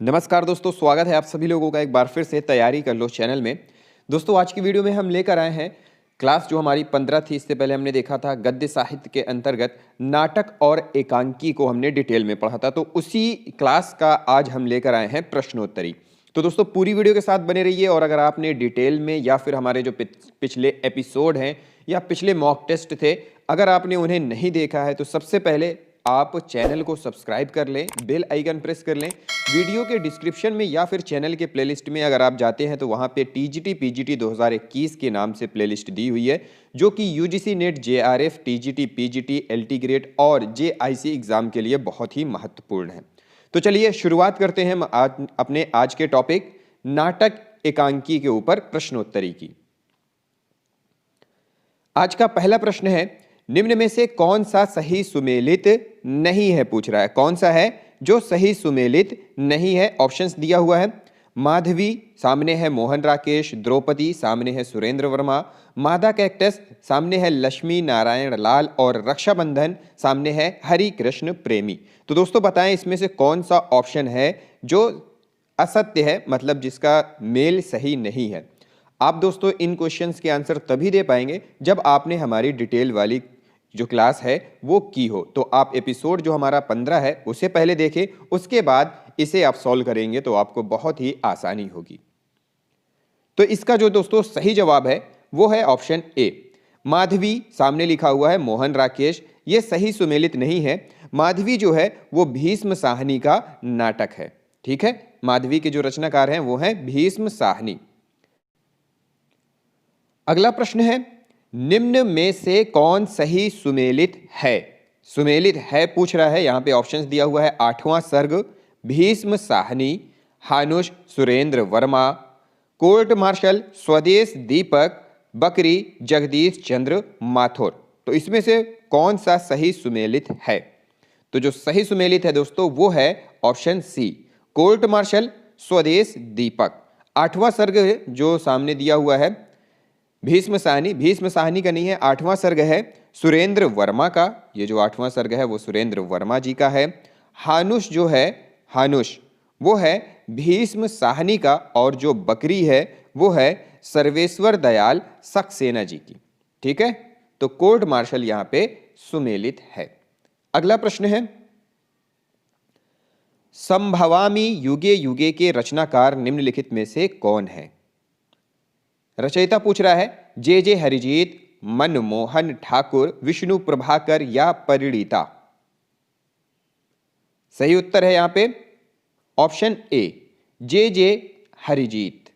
नमस्कार दोस्तों, स्वागत है आप सभी लोगों का एक बार फिर से तैयारी कर लो चैनल में। दोस्तों आज की वीडियो में हम लेकर आए हैं क्लास जो हमारी 15 थी। इससे पहले हमने देखा था गद्य साहित्य के अंतर्गत नाटक और एकांकी को हमने डिटेल में पढ़ा था, तो उसी क्लास का आज हम लेकर आए हैं प्रश्नोत्तरी। तो दोस्तों पूरी वीडियो के साथ बने रहिए, और अगर आपने डिटेल में या फिर हमारे जो पिछले एपिसोड हैं या पिछले मॉक टेस्ट थे, अगर आपने उन्हें नहीं देखा है तो सबसे पहले आप चैनल को सब्सक्राइब कर लें, बेल आइकन प्रेस कर लें। वीडियो के डिस्क्रिप्शन में या फिर चैनल के प्लेलिस्ट में अगर आप जाते हैं तो वहाँ पे टीजीटी पीजीटी 2021 के नाम से प्लेलिस्ट दी हुई है, जो कि UGC net, JRF, TGT PGT, LT grade और जेआईसी एग्जाम के लिए बहुत ही महत्वपूर्ण है। तो चलिए शुरुआत करते हैं अपने आज के टॉपिक नाटक एकांकी के ऊपर प्रश्नोत्तरी की। आज का पहला प्रश्न है, निम्न में से कौन सा सही सुमेलित नहीं है, पूछ रहा है कौन सा है जो सही सुमेलित नहीं है। ऑप्शंस दिया हुआ है, माधवी सामने है मोहन राकेश, द्रौपदी सामने है सुरेंद्र वर्मा, मादा कैक्टस सामने है लक्ष्मी नारायण लाल और रक्षाबंधन सामने है हरि कृष्ण प्रेमी। तो दोस्तों बताएं इसमें से कौन सा ऑप्शन है जो असत्य है, मतलब जिसका मेल सही नहीं है। आप दोस्तों इन क्वेश्चंस के आंसर तभी दे पाएंगे जब आपने हमारी डिटेल वाली जो क्लास है वो की हो। तो आप एपिसोड जो हमारा 15 है उसे पहले देखें, उसके बाद इसे आप सॉल्व करेंगे तो आपको बहुत ही आसानी होगी। तो इसका जो दोस्तों सही जवाब है वो है ऑप्शन ए, माधवी सामने लिखा हुआ है मोहन राकेश, ये सही सुमेलित नहीं है। माधवी जो है वो भीष्म साहनी का नाटक है। ठीक है, माधवी के जो रचनाकार हैं वो हैं भीष्म साहनी। अगला प्रश्न है, निम्न में से कौन सही सुमेलित है। सुमेलित है पूछ रहा है, यहां पे ऑप्शंस दिया हुआ है, 8वां सर्ग, भीष्म साहनी, हानुष सुरेंद्र वर्मा, कोर्ट मार्शल, स्वदेश दीपक, बकरी जगदीश चंद्र माथुर। तो इसमें से कौन सा सही सुमेलित है? तो जो सही सुमेलित है दोस्तों वो है ऑप्शन सी, कोर्ट मार्शल स्वदेश दीपक। 8वां सर्ग जो सामने दिया हुआ है भीष्म साहनी का नहीं है, 8वां सर्ग है सुरेंद्र वर्मा का। ये जो 8वां सर्ग है वो सुरेंद्र वर्मा जी का है। हानुष जो है, हानुष वो है भीष्म साहनी का, और जो बकरी है वो है सर्वेश्वर दयाल सक्सेना जी की। ठीक है, तो कोर्ट मार्शल यहां पे सुमेलित है। अगला प्रश्न है, संभवामी युगे युगे के रचनाकार निम्नलिखित में से कौन है? रचयिता पूछ रहा है जे हरिजीत, मनमोहन ठाकुर, विष्णु प्रभाकर या परिणीता। सही उत्तर है यहां पे ऑप्शन ए, जे हरिजीत।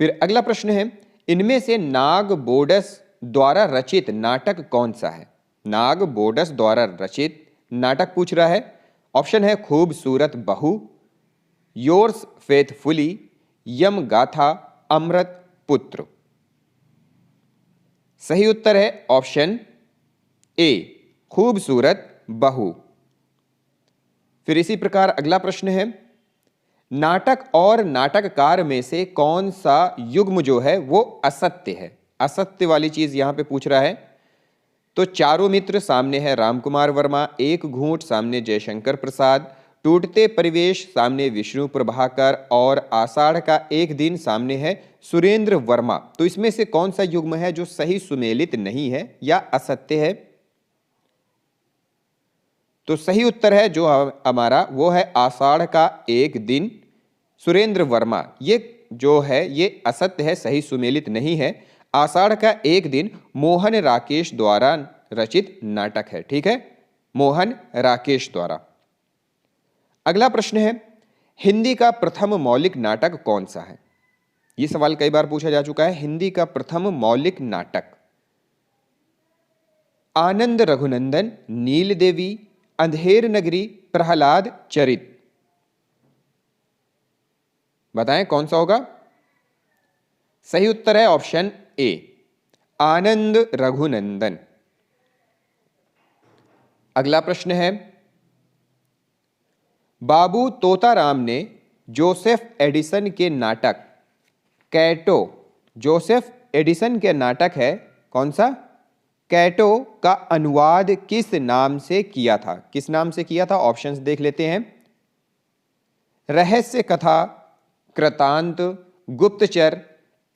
फिर अगला प्रश्न है, इनमें से नाग बोडस द्वारा रचित नाटक कौन सा है? नाग बोडस द्वारा रचित नाटक पूछ रहा है। ऑप्शन है खूबसूरत बहू, योर्स फेथफुली, यम गाथा, अमृत पुत्र। सही उत्तर है ऑप्शन ए, खूबसूरत बहू। फिर इसी प्रकार अगला प्रश्न है, नाटक और नाटककार में से कौन सा युग्म जो है वो असत्य है? असत्य वाली चीज यहां पे पूछ रहा है। तो चारों मित्र सामने है रामकुमार वर्मा, एक घूंट सामने जयशंकर प्रसाद, टूटते परिवेश सामने विष्णु प्रभाकर, और आषाढ़ का एक दिन सामने है सुरेंद्र वर्मा। तो इसमें से कौन सा युग्म है जो सही सुमेलित नहीं है या असत्य है? तो सही उत्तर है जो हमारा वो है आषाढ़ का एक दिन सुरेंद्र वर्मा। ये जो है ये असत्य है, सही सुमेलित नहीं है। आषाढ़ का एक दिन मोहन राकेश द्वारा रचित नाटक है। ठीक है, मोहन राकेश द्वारा। अगला प्रश्न है, हिंदी का प्रथम मौलिक नाटक कौन सा है? यह सवाल कई बार पूछा जा चुका है। हिंदी का प्रथम मौलिक नाटक, आनंद रघुनंदन, नील देवी, अंधेर नगरी, प्रहलाद चरित। बताएं कौन सा होगा? सही उत्तर है ऑप्शन ए, आनंद रघुनंदन। अगला प्रश्न है, बाबू तोताराम ने जोसेफ एडिसन के नाटक कैटो, जोसेफ एडिसन के नाटक है कौन सा? कैटो का अनुवाद किस नाम से किया था? किस नाम से किया था? ऑप्शंस देख लेते हैं। रहस्य कथा, कृतांत, गुप्तचर,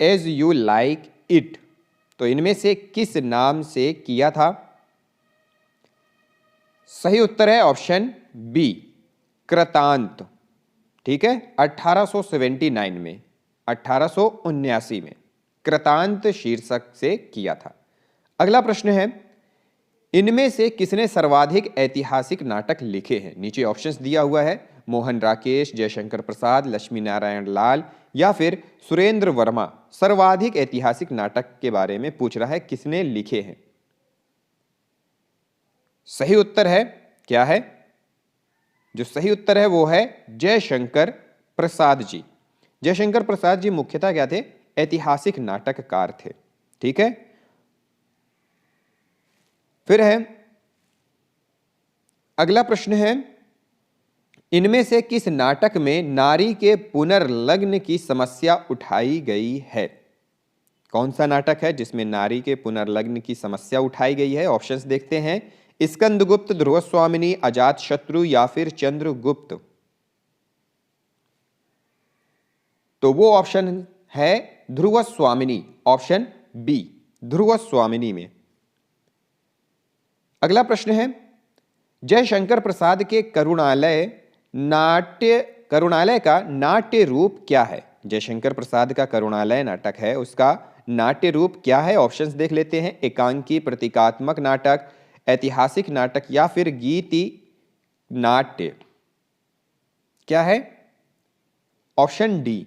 एज यू लाइक इट। तो इनमें से किस नाम से किया था? सही उत्तर है ऑप्शन बी, कृतांत। ठीक है, 1879 में, 1879 में कृतांत शीर्षक से किया था। अगला प्रश्न है, इनमें से किसने सर्वाधिक ऐतिहासिक नाटक लिखे हैं? नीचे ऑप्शंस दिया हुआ है, मोहन राकेश, जयशंकर प्रसाद, लक्ष्मी नारायण लाल या फिर सुरेंद्र वर्मा। सर्वाधिक ऐतिहासिक नाटक के बारे में पूछ रहा है, किसने लिखे हैं? सही उत्तर है, क्या है? जो सही उत्तर है वो है जयशंकर प्रसाद जी। जयशंकर प्रसाद जी मुख्यतः क्या थे? ऐतिहासिक नाटककार थे। ठीक है, फिर है अगला प्रश्न है, इनमें से किस नाटक में नारी के पुनर्लग्न की समस्या उठाई गई है? कौन सा नाटक है जिसमें नारी के पुनर्लग्न की समस्या उठाई गई है? ऑप्शंस देखते हैं, स्कंदगुप्त, ध्रुवस्वामिनी, अजातशत्रु या फिर चंद्रगुप्त। तो वो ऑप्शन है ध्रुवस्वामिनी, ऑप्शन बी, ध्रुवस्वामिनी में। अगला प्रश्न है, जयशंकर प्रसाद के करुणालय का नाट्य रूप क्या है? जयशंकर प्रसाद का करुणालय नाटक है, उसका नाट्य रूप क्या है? ऑप्शंस देख लेते हैं, एकांकी, प्रतीकात्मक नाटक, ऐतिहासिक नाटक या फिर गीति नाट्य। क्या है? ऑप्शन डी,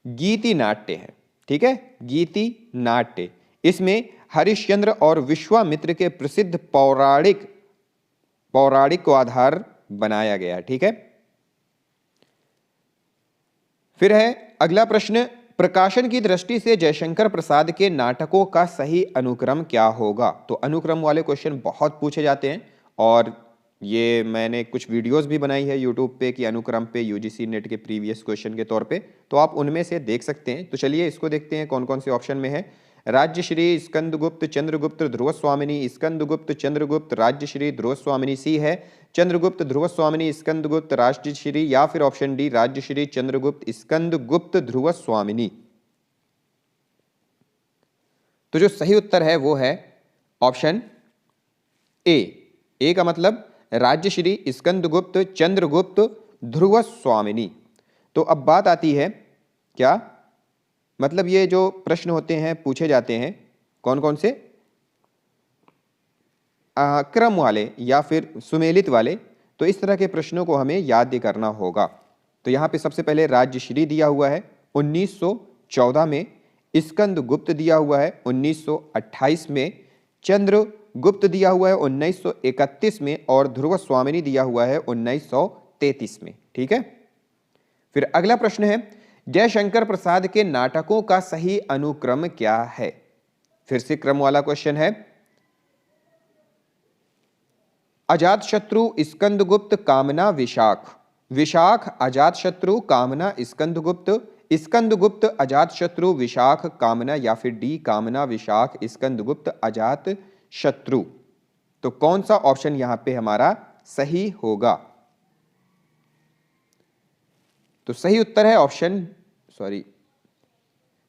गीति नाट्य है। ठीक है, गीति नाट्य। इसमें हरिश्चंद्र और विश्वामित्र के प्रसिद्ध पौराणिक को आधार बनाया गया। ठीक है, फिर है अगला प्रश्न, प्रकाशन की दृष्टि से जयशंकर प्रसाद के नाटकों का सही अनुक्रम क्या होगा? तो अनुक्रम वाले क्वेश्चन बहुत पूछे जाते हैं और ये मैंने कुछ वीडियोस भी बनाई है यूट्यूब पे कि अनुक्रम पे यूजीसी नेट के प्रीवियस क्वेश्चन के तौर पे, तो आप उनमें से देख सकते हैं। तो चलिए इसको देखते हैं कौन कौन से ऑप्शन में है। राज्यश्री, स्कंदगुप्त, चंद्रगुप्त, ध्रुवस्वामिनी, स्कंदगुप्त, चंद्रगुप्त, राज्यश्री, ध्रुवस्वामिनी। सी है चंद्रगुप्त, ध्रुवस्वामिनी, स्कंदगुप्त, राज्यश्री या फिर ऑप्शन डी, राज्यश्री, चंद्रगुप्त, स्कंदगुप्त, ध्रुवस्वामिनी। तो जो सही उत्तर है वो है ऑप्शन ए का मतलब राज्यश्री, स्कंदगुप्त, चंद्रगुप्त, ध्रुवस्वामिनी। तो अब बात आती है, क्या मतलब ये जो प्रश्न होते हैं पूछे जाते हैं कौन कौन से, क्रम वाले या फिर सुमेलित वाले, तो इस तरह के प्रश्नों को हमें याद करना होगा। तो यहाँ पे सबसे पहले राज्यश्री दिया हुआ है 1914 में, स्कंदगुप्त दिया हुआ है 1928 में, चंद्रगुप्त दिया हुआ है 1931 में और ध्रुवस्वामिनी दिया हुआ है 1933 में। ठीक है, फिर अगला प्रश्न है, जयशंकर प्रसाद के नाटकों का सही अनुक्रम क्या है? फिर से क्रम वाला क्वेश्चन है। अजातशत्रु, स्कंदगुप्त, कामना, विशाख। विशाख, अजातशत्रु, कामना, स्कंदगुप्त, स्कंदगुप्त, अजातशत्रु, विशाख, कामना या फिर डी, कामना, विशाख, स्कंदगुप्त, अजातशत्रु। तो कौन सा ऑप्शन यहां पे हमारा सही होगा? तो सही उत्तर है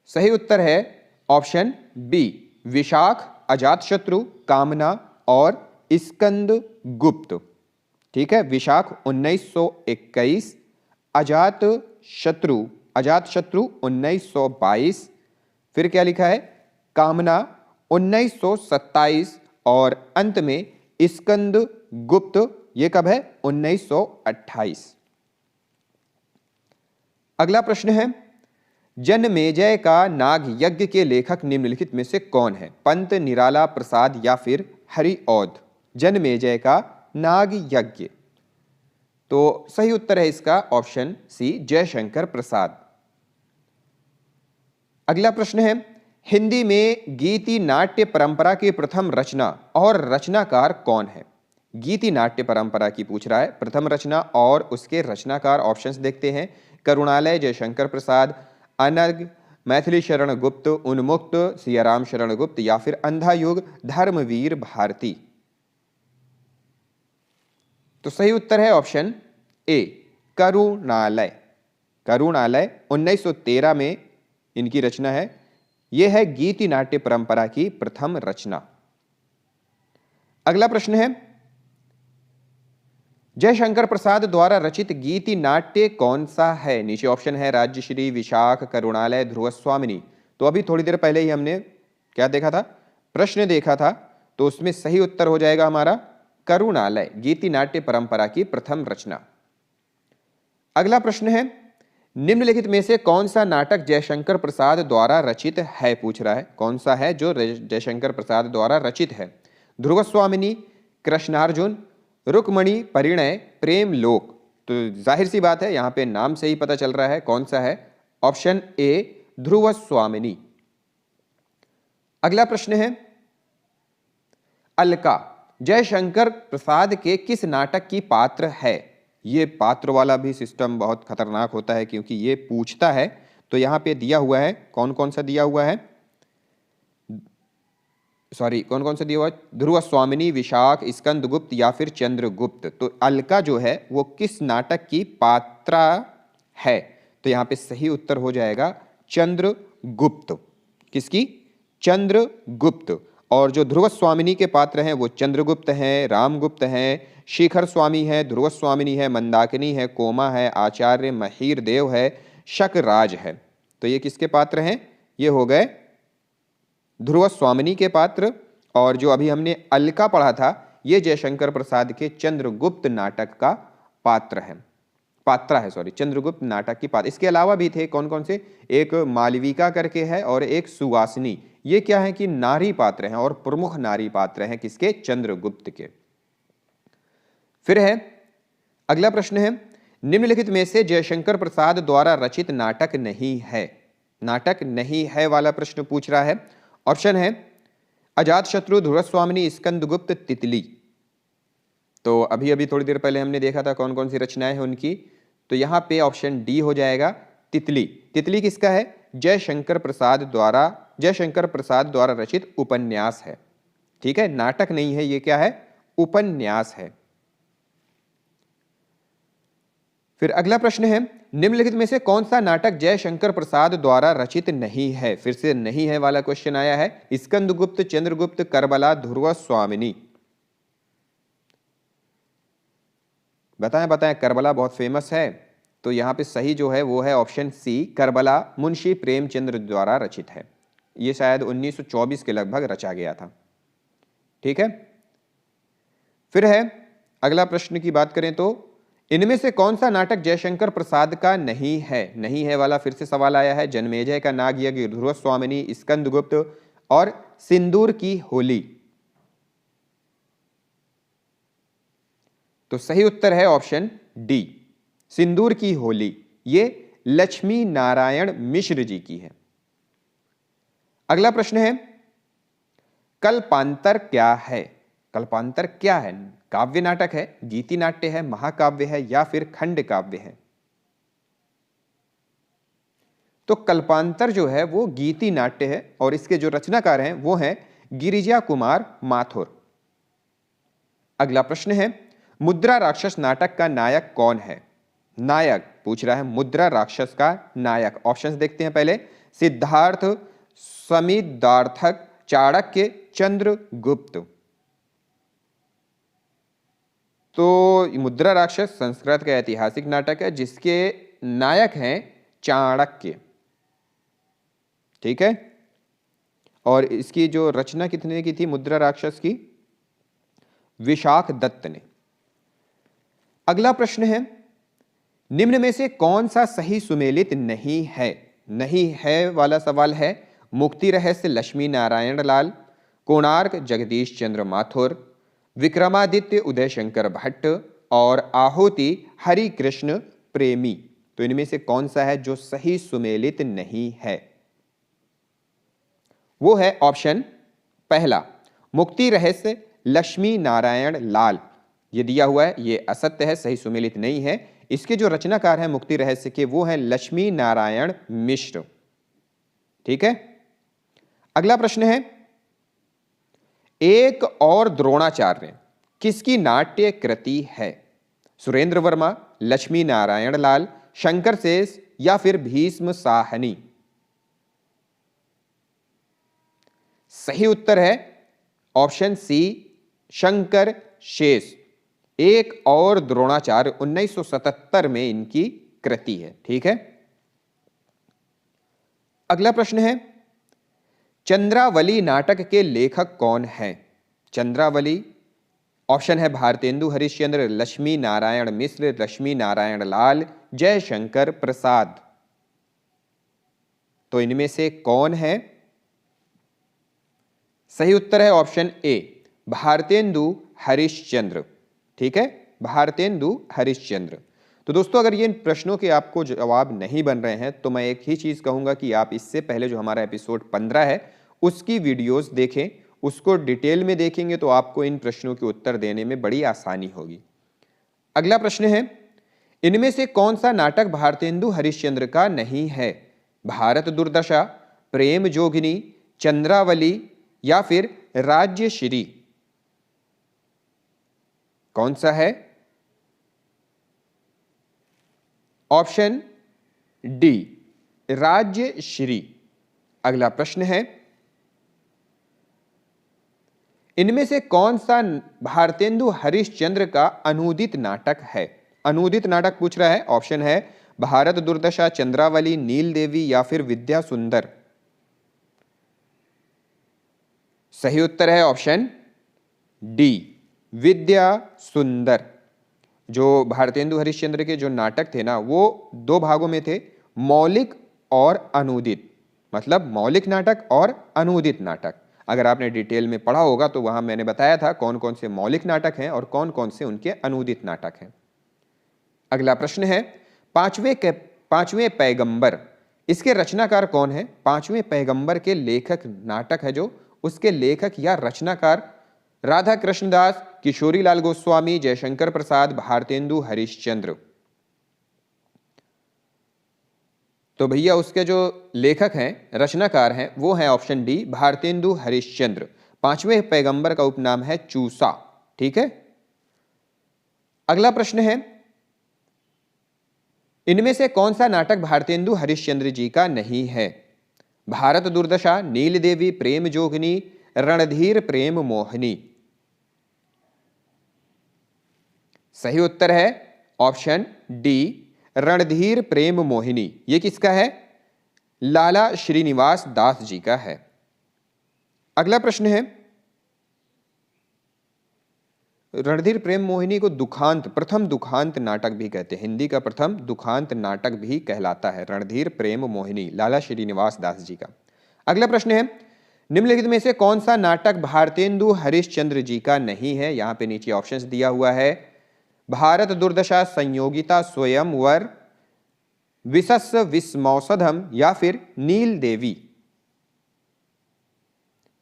सही उत्तर है ऑप्शन बी, विशाख, अजातशत्रु, कामना और स्कंदगुप्त। ठीक है, विशाख 1921, अजातशत्रु 1922, फिर क्या लिखा है, कामना 1927 और अंत में स्कंदगुप्त, ये कब है, 1928। अगला प्रश्न है, जनमेजय का नाग यज्ञ के लेखक निम्नलिखित में से कौन है? पंत, निराला, प्रसाद या फिर हरिऔध। जनमेजय का नाग यज्ञ, तो सही उत्तर है इसका ऑप्शन सी, जयशंकर प्रसाद। अगला प्रश्न है, हिंदी में गीति नाट्य परंपरा की प्रथम रचना और रचनाकार कौन है? गीति नाट्य परंपरा की पूछ रहा है, प्रथम रचना और उसके रचनाकार। ऑप्शंस देखते हैं, करुणालय, जयशंकर प्रसाद, अनग, मैथिली शरण गुप्त, उन्मुक्त, सियाराम शरण गुप्त या फिर अंधा युग, धर्मवीर भारती। तो सही उत्तर है ऑप्शन ए, करुणालय। करुणालय 1913 में इनकी रचना है। यह है गीति नाट्य परंपरा की प्रथम रचना। अगला प्रश्न है, जयशंकर प्रसाद द्वारा रचित गीति नाट्य कौन सा है? नीचे ऑप्शन है राज्यश्री, विशाख, करुणालय, ध्रुवस्वामिनी। तो अभी थोड़ी देर पहले ही हमने क्या देखा था, प्रश्न देखा था, तो उसमें सही उत्तर हो जाएगा हमारा करुणालय, गीति नाट्य परंपरा की प्रथम रचना। अगला प्रश्न है, निम्नलिखित में से कौन सा नाटक जयशंकर प्रसाद द्वारा रचित है? पूछ रहा है कौन सा है जो जयशंकर प्रसाद द्वारा रचित है। ध्रुवस्वामिनी, कृष्णार्जुन, रुक्मणी परिणय, प्रेम लोक। तो जाहिर सी बात है, यहां पे नाम से ही पता चल रहा है कौन सा है। Option A Dhruvswamini. अगला प्रश्न है, अलका जयशंकर प्रसाद के किस नाटक की पात्र है? ये पात्र वाला भी सिस्टम बहुत खतरनाक होता है, क्योंकि ये पूछता है। तो यहां पे दिया हुआ है, कौन कौन सा दिया हुआ है, कौन कौन सा दिया हुआ है? ध्रुवस्वामिनी, विशाख, स्कंदगुप्त या फिर चंद्रगुप्त। तो अलका जो है वो किस नाटक की पात्रा है? तो यहां पे सही उत्तर हो जाएगा चंद्रगुप्त। किसकी? चंद्रगुप्त। और जो ध्रुवस्वामिनी के पात्र हैं वो चंद्रगुप्त हैं, रामगुप्त हैं, शेखर स्वामी है, ध्रुवस्वामिनी है, मंदाकिनी है, कोमा है, आचार्य महीर देव है, शकराज है। तो ये किसके पात्र हैं? ये हो गए ध्रुवस्वामिनी के पात्र। और जो अभी हमने अलका पढ़ा था, ये जयशंकर प्रसाद के चंद्रगुप्त नाटक का पात्र है, चंद्रगुप्त नाटक की पात्र। इसके अलावा भी थे, कौन कौन से? एक मालविका करके है और एक सुवासिनी। ये क्या है कि नारी पात्र हैं और प्रमुख नारी पात्र हैं किसके? चंद्रगुप्त के। फिर है अगला प्रश्न है, निम्नलिखित में से जयशंकर प्रसाद द्वारा रचित नाटक नहीं है। नाटक नहीं है वाला प्रश्न पूछ रहा है। ऑप्शन है अजातशत्रु, ध्रुवस्वामिनी, स्कंदगुप्त, तितली। तो अभी अभी थोड़ी देर पहले हमने देखा था कौन कौन सी रचनाएं हैं उनकी। तो यहां पे ऑप्शन डी हो जाएगा तितली। तितली किसका है? जयशंकर प्रसाद द्वारा रचित उपन्यास है। ठीक है, नाटक नहीं है, ये क्या है? उपन्यास है। फिर अगला प्रश्न है, निम्नलिखित में से कौन सा नाटक जयशंकर प्रसाद द्वारा रचित नहीं है? फिर से नहीं है वाला क्वेश्चन आया है। स्कंदगुप्त, चंद्रगुप्त, करबला, ध्रुवस्वामिनी। बताएं करबला बहुत फेमस है। तो यहां पे सही जो है वो है ऑप्शन सी, करबला मुंशी प्रेमचंद्र द्वारा रचित है। ये शायद 1924 के लगभग रचा गया था। ठीक है, फिर है अगला प्रश्न की बात करें तो, इनमें से कौन सा नाटक जयशंकर प्रसाद का नहीं है? नहीं है वाला फिर से सवाल आया है। जन्मेजय का नागयज्ञ, ध्रुवस्वामिनी, स्कंदगुप्त और सिंदूर की होली। तो सही उत्तर है ऑप्शन डी, सिंदूर की होली। ये लक्ष्मी नारायण मिश्र जी की है। अगला प्रश्न है, कल्पांतर क्या है? कल्पांतर क्या है? काव्य नाटक है, गीति नाट्य है, महाकाव्य है या फिर खंड काव्य है? तो कल्पांतर जो है वो गीति नाट्य है और इसके जो रचनाकार हैं वो हैं गिरिजा कुमार माथुर। अगला प्रश्न है, मुद्रा राक्षस नाटक का नायक कौन है? नायक पूछ रहा है, मुद्रा राक्षस का नायक। ऑप्शंस देखते हैं पहले। सिद्धार्थ, समिदार्थक, चाणक्य, चंद्रगुप्त। तो मुद्रा राक्षस संस्कृत का ऐतिहासिक नाटक है जिसके नायक हैं चाणक्य। ठीक है, और इसकी जो रचना कितने की थी मुद्रा राक्षस की? विशाख दत्त ने। अगला प्रश्न है, निम्न में से कौन सा सही सुमेलित नहीं है? नहीं है वाला सवाल है। मुक्ति रहस्य लक्ष्मी नारायण लाल, कोणार्क जगदीश चंद्र माथुर, विक्रमादित्य उदय शंकर भट्ट और आहुति हरि कृष्ण प्रेमी। तो इनमें से कौन सा है जो सही सुमेलित नहीं है? वो है ऑप्शन पहला, मुक्ति रहस्य लक्ष्मी नारायण लाल। ये दिया हुआ है, ये असत्य है, सही सुमेलित नहीं है। इसके जो रचनाकार हैं मुक्ति रहस्य के वो हैं लक्ष्मी नारायण मिश्र। ठीक है, अगला प्रश्न है, एक और द्रोणाचार्य किसकी नाट्य कृति है? सुरेंद्र वर्मा, लक्ष्मी नारायण लाल, शंकर शेष, या फिर भीष्म साहनी? सही उत्तर है ऑप्शन सी, शंकर शेष। एक और द्रोणाचार्य 1977 में इनकी कृति है। ठीक है, अगला प्रश्न है, चंद्रावली नाटक के लेखक कौन हैं? चंद्रावली, ऑप्शन है भारतेंदु हरिश्चंद्र, लक्ष्मी नारायण मिश्र, लक्ष्मी नारायण लाल, जयशंकर प्रसाद। तो इनमें से कौन है? सही उत्तर है ऑप्शन ए, भारतेंदु हरिश्चंद्र। ठीक है, भारतेंदु हरिश्चंद्र। तो दोस्तों, अगर ये इन प्रश्नों के आपको जवाब नहीं बन रहे हैं तो मैं एक ही चीज कहूंगा कि आप इससे पहले जो हमारा एपिसोड 15 है उसकी वीडियोस देखें, उसको डिटेल में देखेंगे तो आपको इन प्रश्नों के उत्तर देने में बड़ी आसानी होगी। अगला प्रश्न है, इनमें से कौन सा नाटक भारतेंदु हरिश्चंद्र का नहीं है? भारत दुर्दशा, प्रेम जोगिनी, चंद्रावली या फिर राज्यश्री? कौन सा है? Option D, Rajyashri. अगला प्रश्न है, इनमें से कौन सा भारतेंदु हरिश्चंद्र का अनूदित नाटक है? अनूदित नाटक पूछ रहा है। ऑप्शन है भारत दुर्दशा, चंद्रावली, नील देवी या फिर विद्या सुंदर। सही उत्तर है ऑप्शन डी, विद्या सुंदर। जो भारतेंदु हरिश्चंद्र के जो नाटक थे ना, वो दो भागों में थे, मौलिक और अनूदित। मतलब मौलिक नाटक और अनूदित नाटक। अगर आपने डिटेल में पढ़ा होगा तो वहां मैंने बताया था कौन कौन से मौलिक नाटक हैं और कौन कौन से उनके अनूदित नाटक हैं। अगला प्रश्न है, पांचवें पैगंबर, इसके रचनाकार कौन है? पांचवें पैगंबर के लेखक नाटक है जो, उसके लेखक या रचनाकार राधा कृष्णदास, किशोरीलाल गोस्वामी, जयशंकर प्रसाद, भारतेंदु हरिश्चंद्र। तो भैया उसके जो लेखक हैं, रचनाकार हैं, वो हैं ऑप्शन डी, भारतेंदु हरिश्चंद्र। पांचवें पैगंबर का उपनाम है चूसा। ठीक है, अगला प्रश्न है, इनमें से कौन सा नाटक भारतेंदु हरिश्चंद्र जी का नहीं है? भारत दुर्दशा, नील देवी, प्रेम जोगिनी, रणधीर प्रेम मोहिनी। सही उत्तर है ऑप्शन डी, रणधीर प्रेम मोहिनी। ये किसका है? लाला श्रीनिवास दास जी का है। अगला प्रश्न है, रणधीर प्रेम मोहिनी को दुखांत, प्रथम दुखांत नाटक भी कहते हैं। हिंदी का प्रथम दुखांत नाटक भी कहलाता है रणधीर प्रेम मोहिनी, लाला श्रीनिवास दास जी का। अगला प्रश्न है, निम्नलिखित में से कौन सा नाटक भारतेंदु हरिश्चंद्र जी का नहीं है? यहां पे नीचे ऑप्शंस दिया हुआ है, भारत दुर्दशा, संयोगिता, स्वयंवर, विशस्य विस्मौसधम या फिर नील देवी।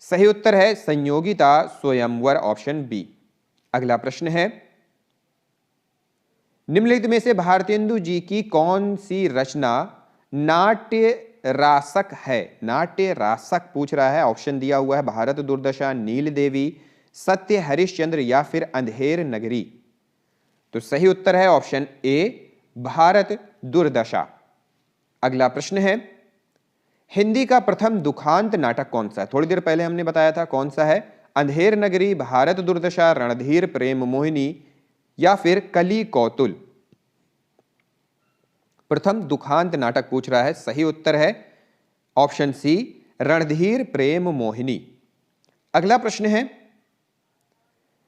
सही उत्तर है संयोगिता स्वयंवर, ऑप्शन बी। अगला प्रश्न है, निम्नलिखित में से भारतेंदु जी की कौन सी रचना नाट्य रासक है? नाट्य रासक पूछ रहा है। ऑप्शन दिया हुआ है भारत दुर्दशा, नील देवी, सत्य हरिश्चंद्र या फिर अंधेर नगरी। तो सही उत्तर है ऑप्शन ए, भारत दुर्दशा। अगला प्रश्न है, हिंदी का प्रथम दुखांत नाटक कौन सा है? थोड़ी देर पहले हमने बताया था कौन सा है, अंधेर नगरी, भारत दुर्दशा, रणधीर प्रेम मोहिनी या फिर कली कौतुल। प्रथम दुखांत नाटक पूछ रहा है। सही उत्तर है ऑप्शन सी, रणधीर प्रेम मोहिनी। अगला प्रश्न है,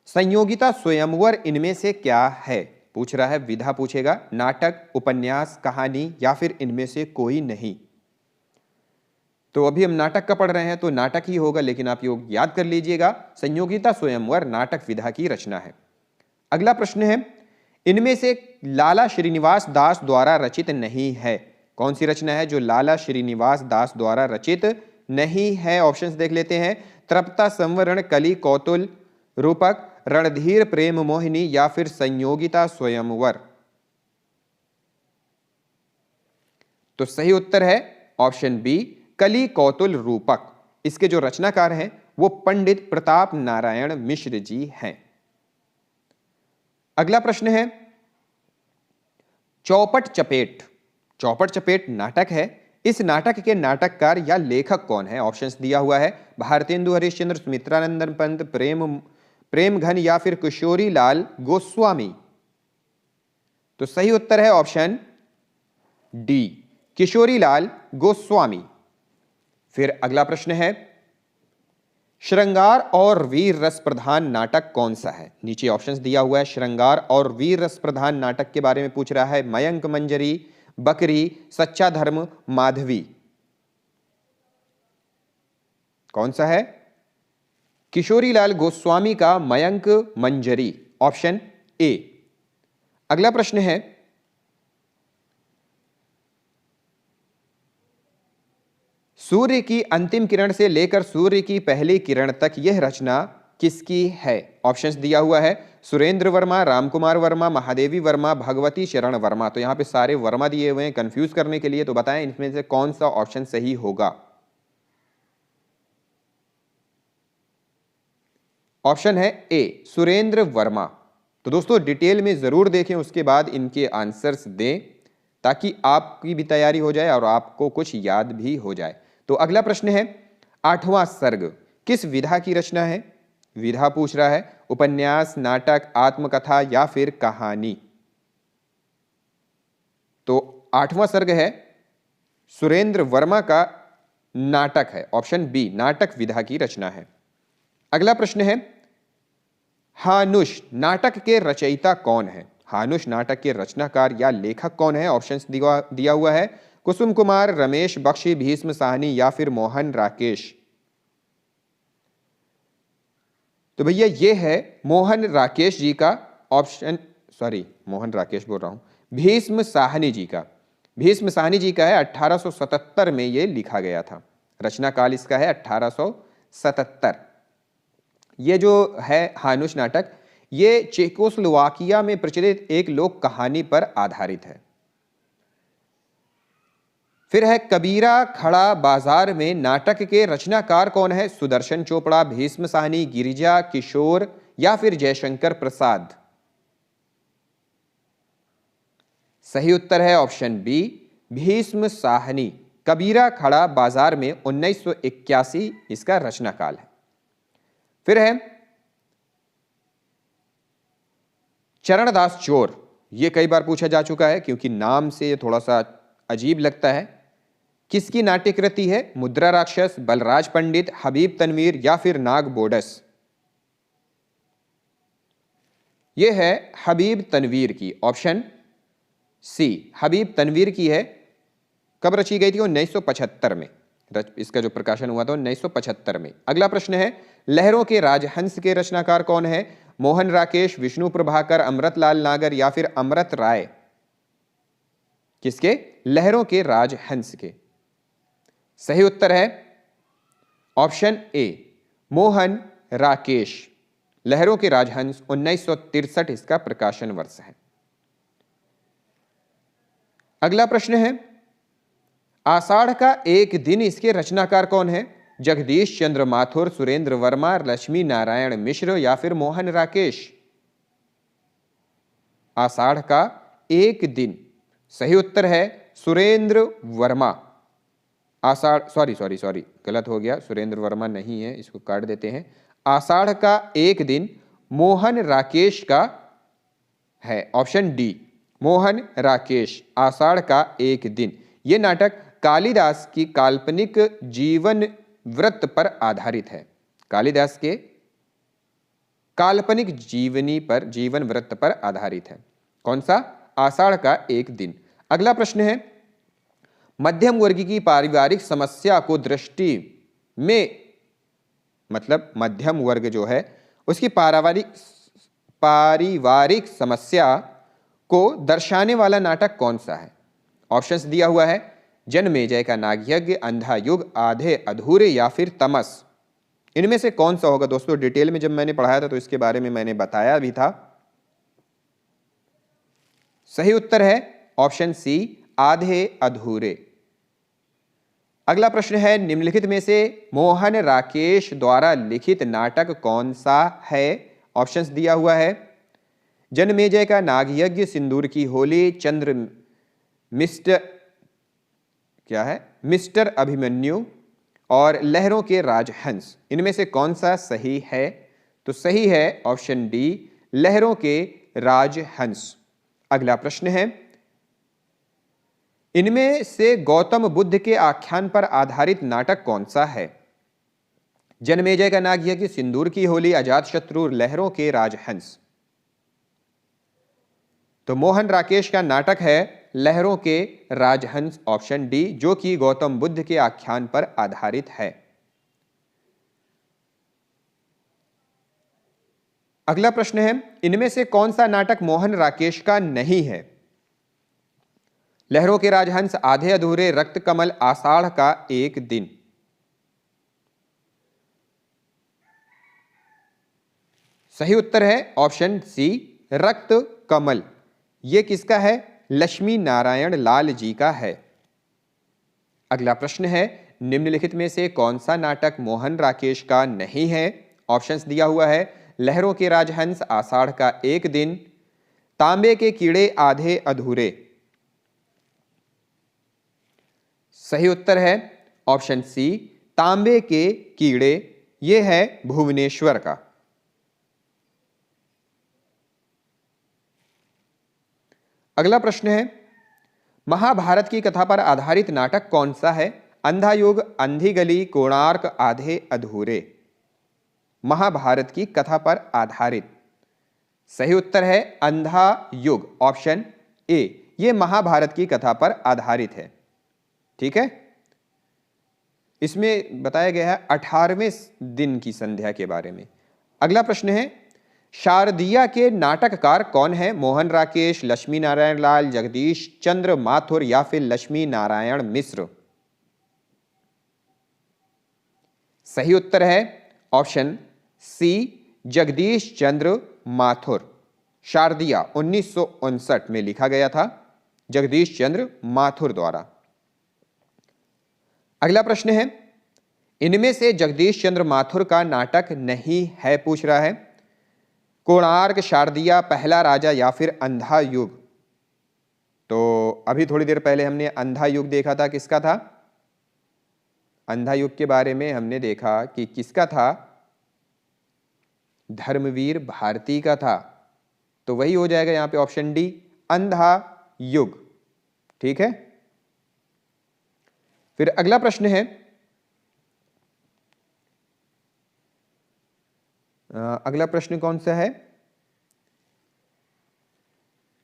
संयोगिता स्वयंवर इनमें से क्या है? पूछ रहा है, विधा पूछेगा, नाटक, उपन्यास, कहानी या फिर इनमें से कोई नहीं। तो अभी हम नाटक का पढ़ रहे हैं तो नाटक ही होगा, लेकिन आप योग याद कर लीजिएगा, संयोगिता स्वयंवर नाटक विधा की रचना है। अगला प्रश्न है, इनमें से लाला श्रीनिवास दास द्वारा रचित नहीं है? कौन सी रचना है जो लाला श्रीनिवास दास द्वारा रचित नहीं है? ऑप्शंस देख लेते हैं, तृप्ता संवरण, कली कौतुल, रूपक, रणधीर प्रेम मोहिनी या फिर संयोगिता स्वयंवर। तो सही उत्तर है ऑप्शन बी, कली कौतुल रूपक। इसके जो रचनाकार हैं वो पंडित प्रताप नारायण मिश्र जी हैं। अगला प्रश्न है, चौपट चपेट चौपड़ चपेट नाटक है। इस नाटक के नाटककार या लेखक कौन है? ऑप्शंस दिया हुआ है भारतेंदु हरिश्चंद्र, सुमित्रानंदन पंत, प्रेमघन या फिर किशोरी लाल गोस्वामी। तो सही उत्तर है ऑप्शन डी, किशोरी लाल गोस्वामी। फिर अगला प्रश्न है, श्रृंगार और वीर रस प्रधान नाटक कौन सा है? नीचे ऑप्शंस दिया हुआ है। श्रृंगार और वीर रस प्रधान नाटक के बारे में पूछ रहा है। मयंक मंजरी, बकरी, सच्चा धर्म, माधवी। कौन सा है? किशोरी लाल गोस्वामी का मयंक मंजरी, ऑप्शन ए। अगला प्रश्न है, सूर्य की अंतिम किरण से लेकर सूर्य की पहली किरण तक यह रचना किसकी है? ऑप्शंस दिया हुआ है सुरेंद्र वर्मा, रामकुमार वर्मा, महादेवी वर्मा, भगवती शरण वर्मा। तो यहां पे सारे वर्मा दिए हुए हैं कंफ्यूज करने के लिए। तो बताएं इनमें से कौन सा ऑप्शन सही होगा? ऑप्शन है ए, सुरेंद्र वर्मा। तो दोस्तों डिटेल में जरूर देखें, उसके बाद इनके आंसर्स दें ताकि आपकी भी तैयारी हो जाए और आपको कुछ याद भी हो जाए। तो अगला प्रश्न है, आठवां सर्ग किस विधा की रचना है? विधा पूछ रहा है, उपन्यास, नाटक, आत्मकथा या फिर कहानी। तो आठवां सर्ग है सुरेंद्र वर्मा का नाटक है, ऑप्शन बी, नाटक विधा की रचना है। अगला प्रश्न है, हानुश नाटक के रचयिता कौन है? हानुश नाटक के रचनाकार या लेखक कौन है? ऑप्शंस दिया हुआ है कुसुम कुमार, रमेश बख्शी, भीष्म साहनी या फिर मोहन राकेश। तो भैया ये है मोहन राकेश जी का ऑप्शन, सॉरी मोहन राकेश बोल रहा हूं, भीष्म साहनी जी का। भीष्म साहनी जी का है, 1877 में ये लिखा गया था। रचना काल इसका है 1877। ये जो है हानुश नाटक, ये चेकोस्लोवाकिया में प्रचलित एक लोक कहानी पर आधारित है। फिर है कबीरा खड़ा बाजार में नाटक के रचनाकार कौन है? सुदर्शन चोपड़ा, भीष्म साहनी, गिरिजा किशोर या फिर जयशंकर प्रसाद। सही उत्तर है ऑप्शन बी, भीष्म साहनी। कबीरा खड़ा बाजार में 1981 इसका रचनाकाल है। फिर है चरणदास चोर। यह कई बार पूछा जा चुका है क्योंकि नाम से थोड़ा सा अजीब लगता है। किसकी नाट्य कृति है? मुद्रा राक्षस, बलराज पंडित, हबीब तनवीर या फिर नाग बोडस। यह है हबीब तनवीर की, ऑप्शन सी, हबीब तनवीर की है। कब रची गई थी? 1975 में। इसका जो प्रकाशन हुआ था 1975 में। अगला प्रश्न है, लहरों के राजहंस के रचनाकार कौन है? मोहन राकेश, विष्णु प्रभाकर, अमृतलाल नागर या फिर अमृत राय। किसके? लहरों के राजहंस के। सही उत्तर है ऑप्शन ए, मोहन राकेश। लहरों के राजहंस 1963 इसका प्रकाशन वर्ष है। अगला प्रश्न है, आषाढ़ का एक दिन इसके रचनाकार कौन है? जगदीश चंद्र माथुर, सुरेंद्र वर्मा, लक्ष्मी नारायण मिश्र या फिर मोहन राकेश। आषाढ़ का एक दिन, सही उत्तर है सुरेंद्र वर्मा। आषाढ़, सॉरी गलत हो गया, सुरेंद्र वर्मा नहीं है, इसको काट देते हैं। आषाढ़ का एक दिन मोहन राकेश का है, ऑप्शन डी, मोहन राकेश। आषाढ़ का एक दिन, यह नाटक कालिदास की काल्पनिक जीवन वृत्त पर आधारित है। कालिदास के काल्पनिक जीवन वृत्त पर आधारित है। कौन सा? आषाढ़ का एक दिन। अगला प्रश्न है, मध्यम वर्ग की पारिवारिक समस्या को दृष्टि में, मतलब मध्यम वर्ग जो है उसकी पारिवारिक समस्या को दर्शाने वाला नाटक कौन सा है? ऑप्शंस दिया हुआ है जनमेजय का नागयज्ञ, अंधा युग, आधे अधूरे या फिर तमस। इनमें से कौन सा होगा? दोस्तों डिटेल में जब मैंने पढ़ाया था तो इसके बारे में मैंने बताया भी था। सही उत्तर है ऑप्शन सी, आधे अधूरे। अगला प्रश्न है, निम्नलिखित में से मोहन राकेश द्वारा लिखित नाटक कौन सा है? ऑप्शंस दिया हुआ है जनमेजय का नागयज्ञ, सिंदूर की होली, चंद्र मिस्ट क्या है, मिस्टर अभिमन्यु और लहरों के राजहंस। इनमें से कौन सा सही है? तो सही है ऑप्शन डी, लहरों के राजहंस। अगला प्रश्न है, इनमें से गौतम बुद्ध के आख्यान पर आधारित नाटक कौन सा है? जन्मेजय का नाग यज्ञ, सिंदूर की होली, अजातशत्रु, लहरों के राजहंस। तो मोहन राकेश का नाटक है लहरों के राजहंस, ऑप्शन डी, जो कि गौतम बुद्ध के आख्यान पर आधारित है। अगला प्रश्न है, इनमें से कौन सा नाटक मोहन राकेश का नहीं है? लहरों के राजहंस, आधे अधूरे, रक्त कमल, आषाढ़ का एक दिन। सही उत्तर है ऑप्शन सी, रक्त कमल। यह किसका है? लक्ष्मी नारायण लाल जी का है। अगला प्रश्न है, निम्नलिखित में से कौन सा नाटक मोहन राकेश का नहीं है? ऑप्शंस दिया हुआ है, लहरों के राजहंस, आषाढ़ का एक दिन, तांबे के कीड़े, आधे अधूरे। सही उत्तर है ऑप्शन सी, तांबे के कीड़े। यह है भुवनेश्वर का। अगला प्रश्न है, महाभारत की कथा पर आधारित नाटक कौन सा है? अंधा युग, अंधी गली, कोणार्क, आधे अधूरे। महाभारत की कथा पर आधारित। सही उत्तर है अंधा युग, ऑप्शन ए। यह महाभारत की कथा पर आधारित है। ठीक है, इसमें बताया गया है 18वें दिन की संध्या के बारे में। अगला प्रश्न है, शारदिया के नाटककार कौन है? मोहन राकेश, लक्ष्मी नारायण लाल, जगदीश चंद्र माथुर या फिर लक्ष्मी नारायण मिश्र। सही उत्तर है ऑप्शन सी, जगदीश चंद्र माथुर। शारदिया 1959 में लिखा गया था जगदीश चंद्र माथुर द्वारा। अगला प्रश्न है, इनमें से जगदीश चंद्र माथुर का नाटक नहीं है पूछ रहा है। कोणार्क, शारदिया, पहला राजा या फिर अंधा युग। तो अभी थोड़ी देर पहले हमने अंधा युग देखा था, किसका था? अंधा युग के बारे में हमने देखा कि किसका था? धर्मवीर भारती का था। तो वही हो जाएगा यहां पे ऑप्शन डी, अंधा युग। ठीक है, फिर अगला प्रश्न है, अगला प्रश्न कौन सा है?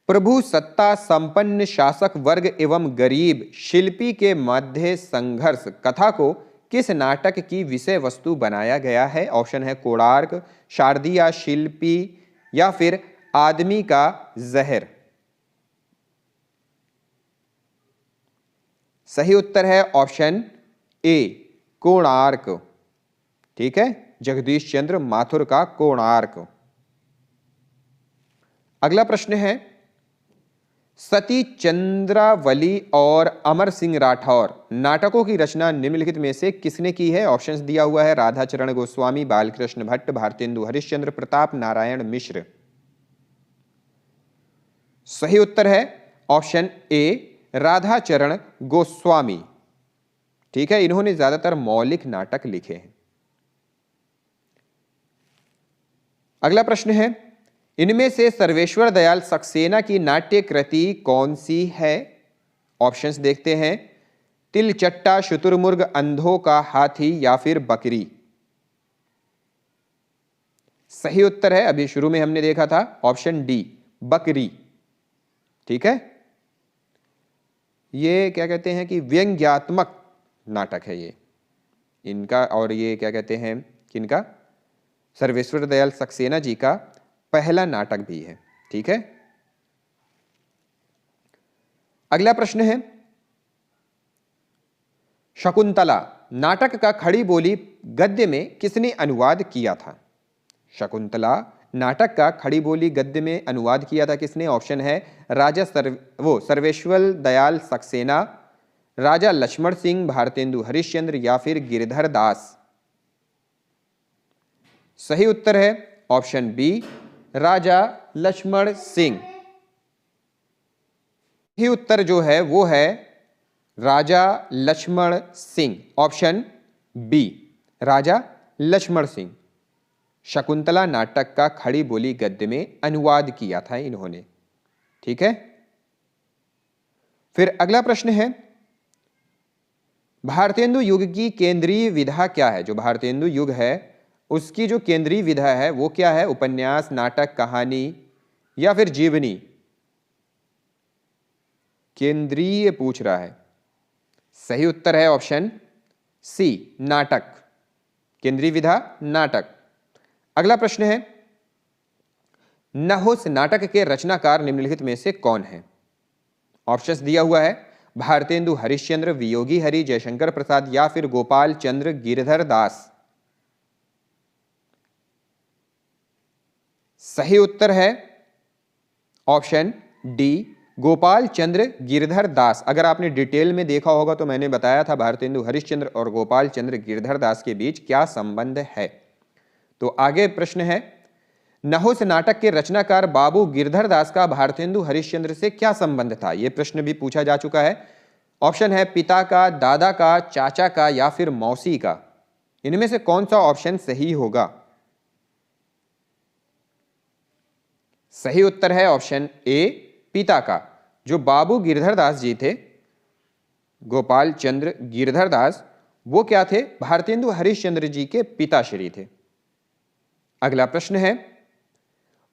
प्रभु सत्ता संपन्न शासक वर्ग एवं गरीब शिल्पी के मध्य संघर्ष कथा को किस नाटक की विषय वस्तु बनाया गया है? ऑप्शन है कोणार्क, शारदिया, शिल्पी या फिर आदमी का जहर। सही उत्तर है ऑप्शन ए, कोणार्क। ठीक है, जगदीश चंद्र माथुर का कोणार्क। अगला प्रश्न है, सती चंद्रावली और अमर सिंह राठौर नाटकों की रचना निम्नलिखित में से किसने की है? ऑप्शंस दिया हुआ है, राधाचरण गोस्वामी, बालकृष्ण भट्ट, भारतेंदु हरिश्चंद्र, प्रताप नारायण मिश्र। सही उत्तर है ऑप्शन ए, राधाचरण गोस्वामी। ठीक है, इन्होंने ज्यादातर मौलिक नाटक लिखे हैं। अगला प्रश्न है, इनमें से सर्वेश्वर दयाल सक्सेना की नाट्य कृति कौन सी है? ऑप्शंस देखते हैं, तिलचट्टा, शुतुरमुर्ग, अंधों का हाथी या फिर बकरी। सही उत्तर है, अभी शुरू में हमने देखा था, ऑप्शन डी, बकरी। ठीक है, ये क्या कहते हैं कि व्यंग्यात्मक नाटक है ये इनका, और ये क्या कहते हैं कि इनका सर्वेश्वर दयाल सक्सेना जी का पहला नाटक भी है। ठीक है, अगला प्रश्न है, शकुंतला नाटक का खड़ी बोली गद्य में किसने अनुवाद किया था? शकुंतला नाटक का खड़ी बोली गद्य में अनुवाद किया था किसने? ऑप्शन है राजा सर्वेश्वर दयाल सक्सेना, राजा लक्ष्मण सिंह, भारतेंदु हरिश्चंद्र या फिर गिरधर दास। सही उत्तर है ऑप्शन बी, राजा लक्ष्मण सिंह। ही उत्तर जो है वो है राजा लक्ष्मण सिंह, ऑप्शन बी राजा लक्ष्मण सिंह। शकुंतला नाटक का खड़ी बोली गद्य में अनुवाद किया था इन्होंने। ठीक है, फिर अगला प्रश्न है, भारतेंदु युग की केंद्रीय विधा क्या है? जो भारतेंदु युग है उसकी जो केंद्रीय विधा है वो क्या है? उपन्यास, नाटक, कहानी या फिर जीवनी? केंद्रीय पूछ रहा है। सही उत्तर है ऑप्शन सी नाटक। केंद्रीय विधा नाटक। अगला प्रश्न है, नहुस नाटक के रचनाकार निम्नलिखित में से कौन है? ऑप्शंस दिया हुआ है, भारतेंदु हरिश्चंद्र, वियोगी हरि, जयशंकर प्रसाद या फिर गोपाल चंद्र गिरधर दास। सही उत्तर है ऑप्शन डी गोपाल चंद्र गिरधर दास। अगर आपने डिटेल में देखा होगा तो मैंने बताया था भारतेंदु हरिश्चंद्र और गोपाल चंद्र गिरधर दास के बीच क्या संबंध है। तो आगे प्रश्न है, नहुस नाटक के रचनाकार बाबू गिरधर दास का भारतेंदु हरिश्चंद्र से क्या संबंध था? यह प्रश्न भी पूछा जा चुका है। ऑप्शन है पिता का, दादा का, चाचा का या फिर मौसी का। इनमें से कौन सा ऑप्शन सही होगा? सही उत्तर है ऑप्शन ए पिता का। जो बाबू गिरधर दास जी थे, गोपाल चंद्र गिरधर दास, वो क्या थे? भारतेंदु हरिश्चंद्र जी के पिताश्री थे। अगला प्रश्न है,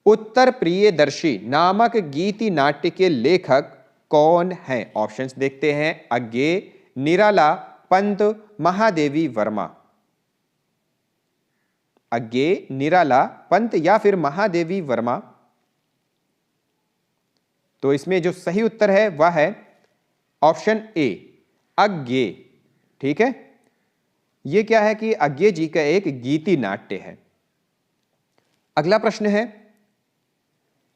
उत्तर प्रियदर्शी नामक गीति नाट्य के लेखक कौन है? ऑप्शंस देखते हैं, अज्ञे, निराला, पंत, महादेवी वर्मा। अज्ञे, निराला, पंत या फिर महादेवी वर्मा। तो इसमें जो सही उत्तर है वह है ऑप्शन ए अज्ञे। ठीक है, यह क्या है कि अज्ञे जी का एक गीति नाट्य है। अगला प्रश्न है,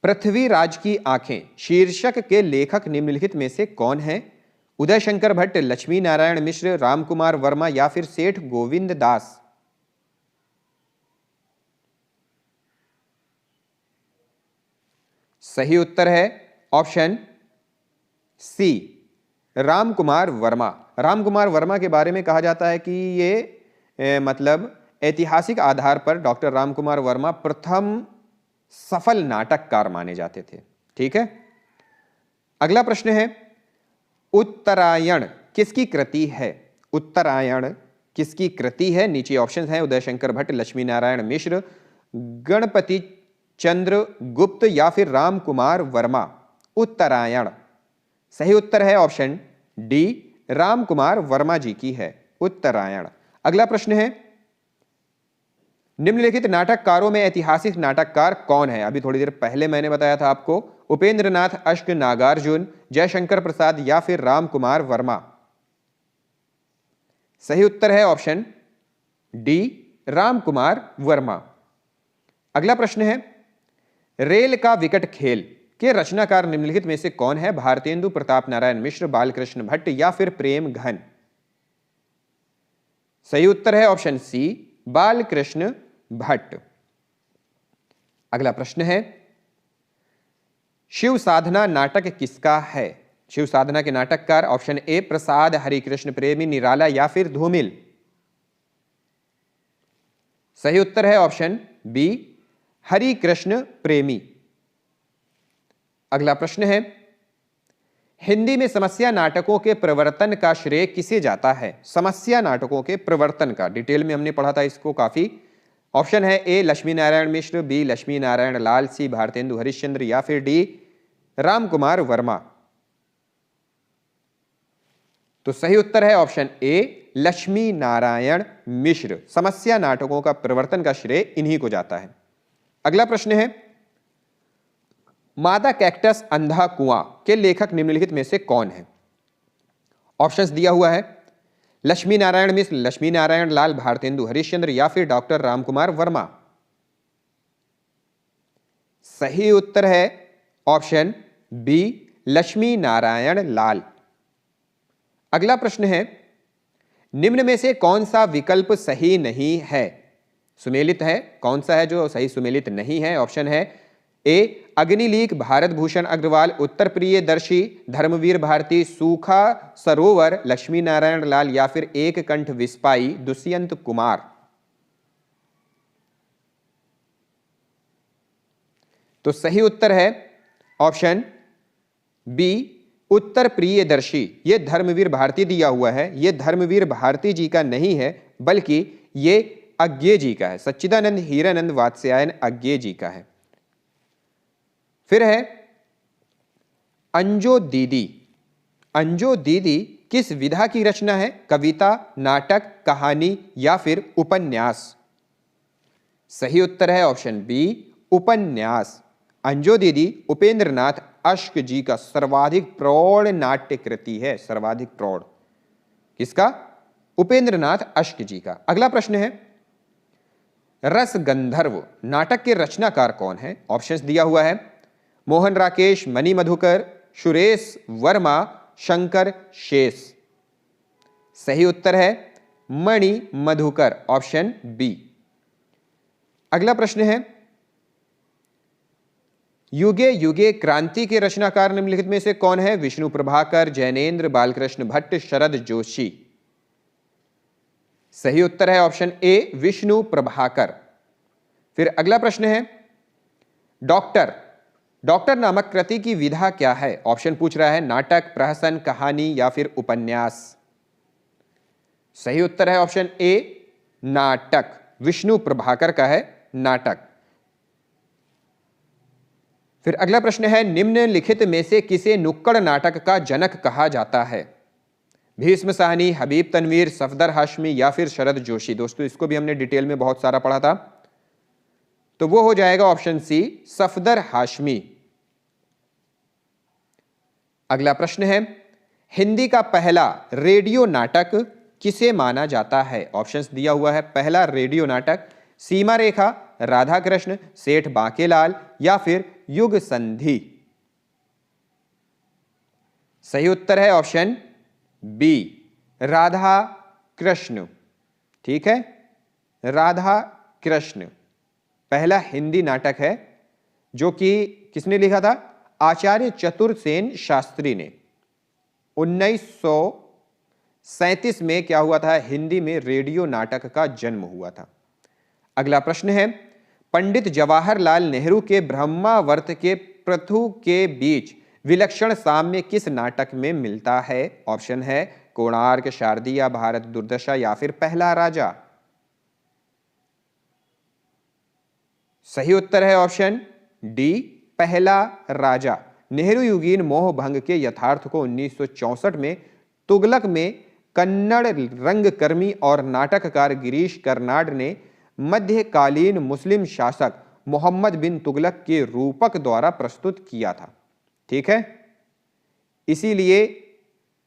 पृथ्वीराज की आंखें शीर्षक के लेखक निम्नलिखित में से कौन है? उदय शंकर भट्ट, लक्ष्मी नारायण मिश्र, रामकुमार वर्मा या फिर सेठ गोविंद दास। सही उत्तर है ऑप्शन सी रामकुमार वर्मा। रामकुमार वर्मा के बारे में कहा जाता है कि ये मतलब ऐतिहासिक आधार पर डॉक्टर रामकुमार वर्मा प्रथम सफल नाटककार माने जाते थे। ठीक है, अगला प्रश्न है, उत्तरायण किसकी कृति है? उत्तरायण किसकी कृति है? नीचे ऑप्शंस हैं, उदय शंकर भट्ट, लक्ष्मी नारायण मिश्र, गणपति चंद्र गुप्त या फिर रामकुमार वर्मा। उत्तरायण सही उत्तर है ऑप्शन डी रामकुमार वर्मा जी की है उत्तरायण। अगला प्रश्न है, निम्नलिखित नाटककारों में ऐतिहासिक नाटककार कौन है? अभी थोड़ी देर पहले मैंने बताया था आपको, उपेंद्रनाथ अश्क, नागार्जुन, जयशंकर प्रसाद या फिर रामकुमार वर्मा। सही उत्तर है ऑप्शन डी रामकुमार वर्मा। अगला प्रश्न है, रेल का विकट खेल के रचनाकार निम्नलिखित में से कौन है? भारतेंदु प्रताप नारायण मिश्र, बालकृष्ण भट्ट या फिर प्रेम घन। सही उत्तर है ऑप्शन सी बालकृष्ण भट्ट। अगला प्रश्न है, शिव साधना नाटक किसका है? शिव साधना के नाटककार ऑप्शन ए प्रसाद, हरिकृष्ण प्रेमी, निराला या फिर धूमिल। सही उत्तर है ऑप्शन बी हरिकृष्ण प्रेमी। अगला प्रश्न है, हिंदी में समस्या नाटकों के प्रवर्तन का श्रेय किसे जाता है? समस्या नाटकों के प्रवर्तन का डिटेल में हमने पढ़ा था इसको काफी। ऑप्शन है ए लक्ष्मी नारायण मिश्र, बी लक्ष्मी नारायण लाल, सी भारतेंदु हरिश्चंद्र या फिर डी रामकुमार वर्मा। तो सही उत्तर है ऑप्शन ए लक्ष्मी नारायण मिश्र। समस्या नाटकों का प्रवर्तन का श्रेय इन्हीं को जाता है। अगला प्रश्न है, मादा कैक्टस अंधा कुआं के लेखक निम्नलिखित में से कौन है? ऑप्शंस दिया हुआ है, लक्ष्मी नारायण मिश्र, लक्ष्मी नारायण लाल, भारतेंदु हरिश्चंद्र या फिर डॉक्टर रामकुमार वर्मा। सही उत्तर है ऑप्शन बी लक्ष्मी नारायण लाल। अगला प्रश्न है, निम्न में से कौन सा विकल्प सही नहीं है? सुमेलित है, कौन सा है जो सही सुमेलित नहीं है? ऑप्शन है ए अग्निलीक, भारत भूषण अग्रवाल, उत्तर प्रियदर्शी, धर्मवीर भारती, सूखा सरोवर, लक्ष्मी नारायण लाल या फिर एक कंठ विस्पाई, दुष्यंत कुमार। तो सही उत्तर है ऑप्शन बी, उत्तर प्रियदर्शी। ये धर्मवीर भारती दिया हुआ है, ये धर्मवीर भारती जी का नहीं है, बल्कि ये अज्ञे जी का है, सच्चिदानंद हीरानंद वात्स्यायन अज्ञे जी का है। फिर है अंजो दीदी। अंजो दीदी किस विधा की रचना है? कविता, नाटक, कहानी या फिर उपन्यास? सही उत्तर है ऑप्शन बी, उपन्यास। अंजो दीदी उपेंद्रनाथ अश्क जी का सर्वाधिक प्रौढ़ नाट्य कृति है, सर्वाधिक प्रौढ़। किसका? उपेंद्रनाथ अश्क जी का। अगला प्रश्न है, रस गंधर्व नाटक के रचनाकार कौन है? ऑप्शंस दिया हुआ है, मोहन राकेश, मणि मधुकर, सुरेश वर्मा, शंकर शेष। सही उत्तर है मणि मधुकर, ऑप्शन बी। अगला प्रश्न है, युगे युगे क्रांति के रचनाकार निम्नलिखित में से कौन है? विष्णु प्रभाकर, जैनेन्द्र, बालकृष्ण भट्ट, शरद जोशी। सही उत्तर है ऑप्शन ए, विष्णु प्रभाकर। फिर अगला प्रश्न है, डॉक्टर। डॉक्टर नामक कृति की विधा क्या है? ऑप्शन पूछ रहा है, नाटक, प्रहसन, कहानी या फिर उपन्यास? सही उत्तर है ऑप्शन ए, नाटक। विष्णु प्रभाकर का है नाटक। फिर अगला प्रश्न है, निम्नलिखित में से किसे नुक्कड़ नाटक का जनक कहा जाता है? भीष्म साहनी, हबीब तनवीर, सफदर हाशमी या फिर शरद जोशी? दोस्तों इसको भी हमने डिटेल में बहुत सारा पढ़ा था, तो वो हो जाएगा ऑप्शन सी, सफदर हाशमी। अगला प्रश्न है, हिंदी का पहला रेडियो नाटक किसे माना जाता है? ऑप्शंस दिया हुआ है, पहला रेडियो नाटक सीमा रेखा, राधा कृष्ण, सेठ बांकेलाल या फिर युग संधि? सही उत्तर है ऑप्शन बी, राधा कृष्ण। ठीक है, राधा कृष्ण पहला हिंदी नाटक है, जो कि किसने लिखा था? आचार्य चतुरसेन शास्त्री ने। 1937 में क्या हुआ था? हिंदी में रेडियो नाटक का जन्म हुआ था। अगला प्रश्न है, पंडित जवाहरलाल नेहरू के ब्रह्मावर्त के पृथु के बीच विलक्षण साम्य किस नाटक में मिलता है? ऑप्शन है, कोणार्क, शारदीय, भारत दुर्दशा या फिर पहला राजा? सही उत्तर है ऑप्शन डी, पहला राजा। नेहरू युगीन मोह भंग के यथार्थ को 1964 में तुगलक में कन्नड़ रंगकर्मी और नाटककार गिरीश कर्नाड ने मध्यकालीन मुस्लिम शासक मोहम्मद बिन तुगलक के रूपक द्वारा प्रस्तुत किया था। ठीक है, इसीलिए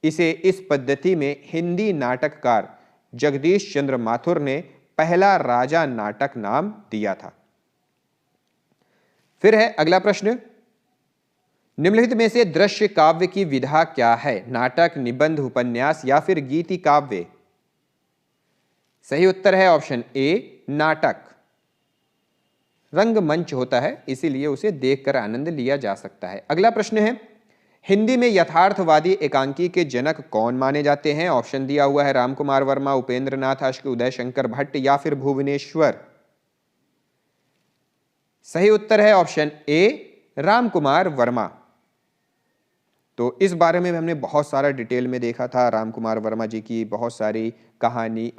इसे इस पद्धति में हिंदी नाटककार जगदीश चंद्र माथुर ने पहला राजा नाटक नाम दिया था। फिर है अगला प्रश्न, निम्नलिखित में से दृश्य काव्य की विधा क्या है? नाटक, निबंध, उपन्यास या फिर गीति काव्य? सही उत्तर है ऑप्शन ए, नाटक। रंगमंच होता है, इसीलिए उसे देखकर आनंद लिया जा सकता है। अगला प्रश्न है, हिंदी में यथार्थवादी एकांकी के जनक कौन माने जाते हैं? ऑप्शन दिया हुआ है, रामकुमार वर्मा, उपेंद्रनाथ अश्क, उदय शंकर भट्ट या फिर भुवनेश्वर? सही उत्तर है ऑप्शन ए, रामकुमार वर्मा। तो इस बारे में हमने बहुत सारा डिटेल में देखा था, रामकुमार वर्मा जी की बहुत सारी कहानी,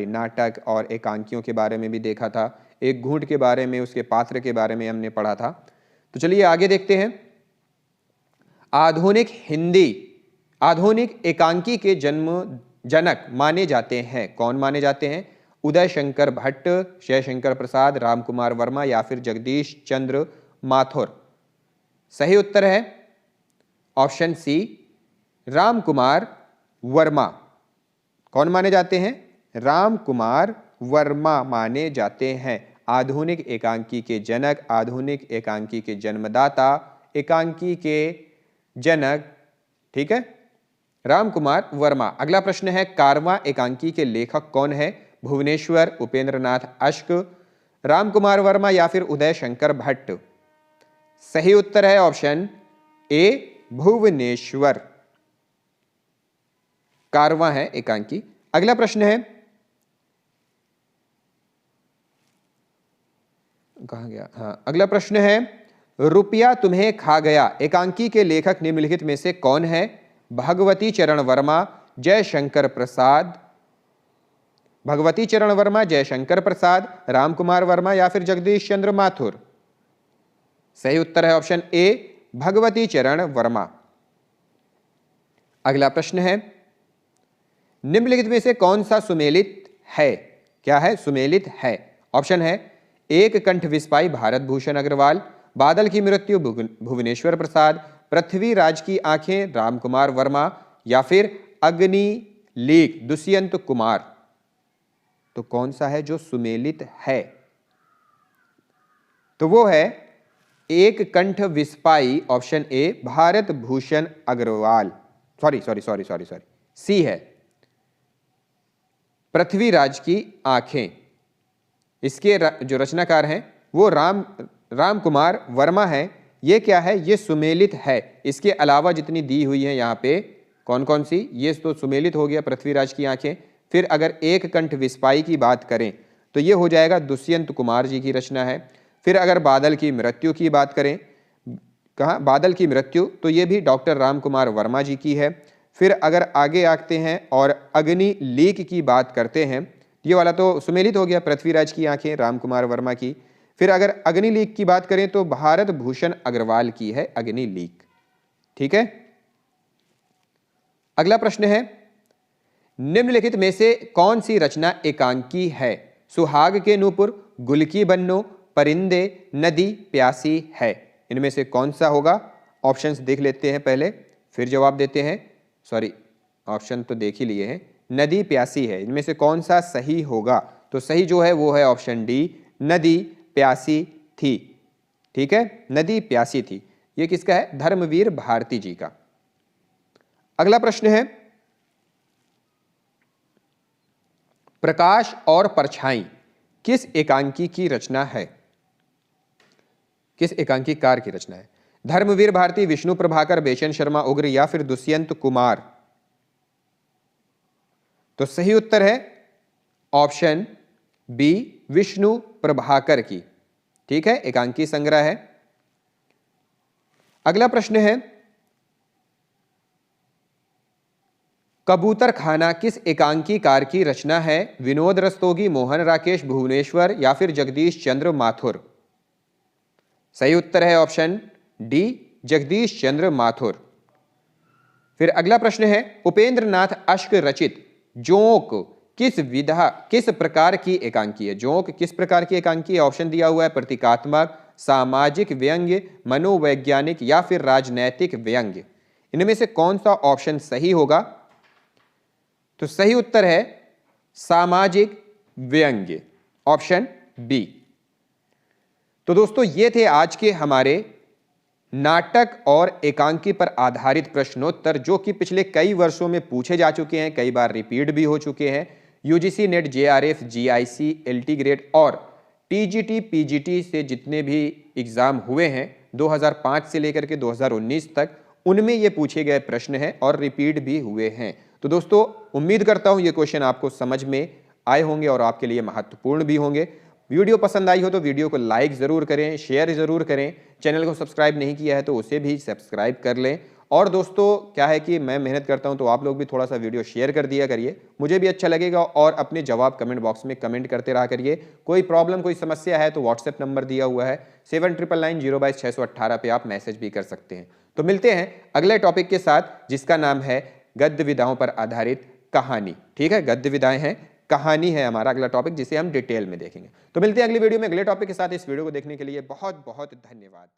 नाटक और एकांकियों के बारे में भी देखा था। एक घूंट के बारे में, उसके पात्र के बारे में हमने पढ़ा था। तो चलिए आगे देखते हैं। आधुनिक एकांकी के जनक माने जाते हैं, कौन माने जाते हैं? उदय शंकर भट्ट, जयशंकर प्रसाद, रामकुमार वर्मा या फिर जगदीश चंद्र माथुर? सही उत्तर है ऑप्शन सी, रामकुमार वर्मा। कौन माने जाते हैं? रामकुमार वर्मा माने जाते हैं आधुनिक एकांकी के जनक, आधुनिक एकांकी के जन्मदाता, एकांकी के जनक। ठीक है, रामकुमार वर्मा। अगला प्रश्न है, कारवां एकांकी के लेखक कौन है? भुवनेश्वर, उपेंद्रनाथ अश्क, रामकुमार वर्मा या फिर उदय शंकर भट्ट? सही उत्तर है ऑप्शन ए भुवनेश्वर। कारवां है एकांकी। अगला प्रश्न है, कहां गया, हाँ, अगला प्रश्न है, रुपया तुम्हें खा गया एकांकी के लेखक निम्नलिखित में से कौन है? भगवती चरण वर्मा, जयशंकर प्रसाद, भगवती चरण वर्मा, जयशंकर प्रसाद, रामकुमार वर्मा या फिर जगदीश चंद्र माथुर। सही उत्तर है ऑप्शन ए भगवती चरण वर्मा। अगला प्रश्न है, निम्नलिखित में से कौन सा सुमेलित है? क्या है? सुमेलित है। ऑप्शन है, एक कंठ विस्पाई भारत भूषण अग्रवाल, बादल की मृत्यु भुवनेश्वर प्रसाद, पृथ्वी राज की आंखें रामकुमार वर्मा या फिर अग्नि लीक दुष्यंत कुमार। तो कौन सा है जो सुमेलित है? तो वो है एक कंठ विस्पाई, option A Bharat Bhushan Agrawal. Sorry, C है पृथ्वीराज की आंखें। इसके जो रचनाकार हैं वो रामकुमार वर्मा है। ये क्या है? ये सुमेलित है। इसके अलावा जितनी दी हुई है यहाँ पे कौन कौन सी, ये तो सुमेलित हो गया पृथ्वीराज की आंखें। फिर अगर एक कंठ विस्पाई की बात करें तो ये हो जाएगा दुष्यंत कुमार जी की रचना है। फिर अगर बादल की मृत्यु की बात करें, कहाँ बादल की मृत्यु, तो ये भी डॉक्टर रामकुमार वर्मा जी की है। फिर अगर आगे आते हैं और अग्नि लीक की बात करते हैं, ये वाला तो सुमेलित हो गया पृथ्वीराज की आंखें रामकुमार वर्मा की। फिर अगर अग्नि लीक की बात करें तो भारत भूषण अग्रवाल की है अग्नि लीक। ठीक है। अगला प्रश्न है, निम्नलिखित में से कौन सी रचना एकांकी है? सुहाग के नूपुर, गुल की बन्नो, परिंदे, नदी प्यासी है। इनमें से कौन सा होगा? ऑप्शंस देख लेते हैं पहले, फिर जवाब देते हैं। सॉरी, ऑप्शन तो देख ही लिए हैं। नदी प्यासी है, इनमें से कौन सा सही होगा? तो सही जो है वो है ऑप्शन डी, नदी प्यासी थी। ठीक है, नदी प्यासी थी। ये किसका है? धर्मवीर भारती जी का। अगला प्रश्न है, प्रकाश और परछाई किस एकांकी की रचना है? किस एकांकीकार की रचना है? धर्मवीर भारती, विष्णु प्रभाकर, बेचन शर्मा उग्र या फिर दुष्यंत कुमार। तो सही उत्तर है ऑप्शन बी, विष्णु प्रभाकर की। ठीक है, एकांकी संग्रह है। अगला प्रश्न है, कबूतर खाना किस एकांकीकार की रचना है? विनोद रस्तोगी, मोहन राकेश भुवनेश्वर या फिर जगदीश चंद्र माथुर। सही उत्तर है ऑप्शन डी, जगदीश चंद्र माथुर। फिर अगला प्रश्न है, उपेंद्र नाथ अश्क रचित जोंक किस प्रकार की एकांकी है? जोंक किस प्रकार की एकांकी है? ऑप्शन दिया हुआ है, प्रतीकात्मक, सामाजिक व्यंग्य, मनोवैज्ञानिक या फिर राजनैतिक व्यंग्य। इनमें से कौन सा ऑप्शन सही होगा? तो सही उत्तर है सामाजिक व्यंग्य, ऑप्शन बी। तो दोस्तों ये थे आज के हमारे नाटक और एकांकी पर आधारित प्रश्नोत्तर, जो कि पिछले कई वर्षों में पूछे जा चुके हैं, कई बार रिपीट भी हो चुके हैं। UGC net, JRF, GIC, LT grade और टीजीटी, पीजीटी से जितने भी एग्जाम हुए हैं 2005 से लेकर के 2019 तक, उनमें ये पूछे गए प्रश्न हैं और रिपीट भी हुए हैं। तो दोस्तों उम्मीद करता हूं ये क्वेश्चन आपको समझ में आए होंगे और आपके लिए महत्वपूर्ण भी होंगे। वीडियो पसंद आई हो तो वीडियो को लाइक ज़रूर करें, शेयर ज़रूर करें। चैनल को सब्सक्राइब नहीं किया है तो उसे भी सब्सक्राइब कर लें। और दोस्तों क्या है कि मैं मेहनत करता हूं तो आप लोग भी थोड़ा सा वीडियो शेयर कर दिया करिए, मुझे भी अच्छा लगेगा। और अपने जवाब कमेंट बॉक्स में कमेंट करते रहा करिए। कोई प्रॉब्लम, कोई समस्या है तो व्हाट्सएप नंबर दिया हुआ है 7999022618 पे आप मैसेज भी कर सकते हैं। तो मिलते हैं अगले टॉपिक के साथ, जिसका नाम है गद्य विधाओं पर आधारित कहानी। ठीक है, गद्य विधाएं हैं, कहानी है हमारा अगला टॉपिक, जिसे हम डिटेल में देखेंगे। तो मिलते हैं अगली वीडियो में अगले टॉपिक के साथ। इस वीडियो को देखने के लिए बहुत बहुत धन्यवाद।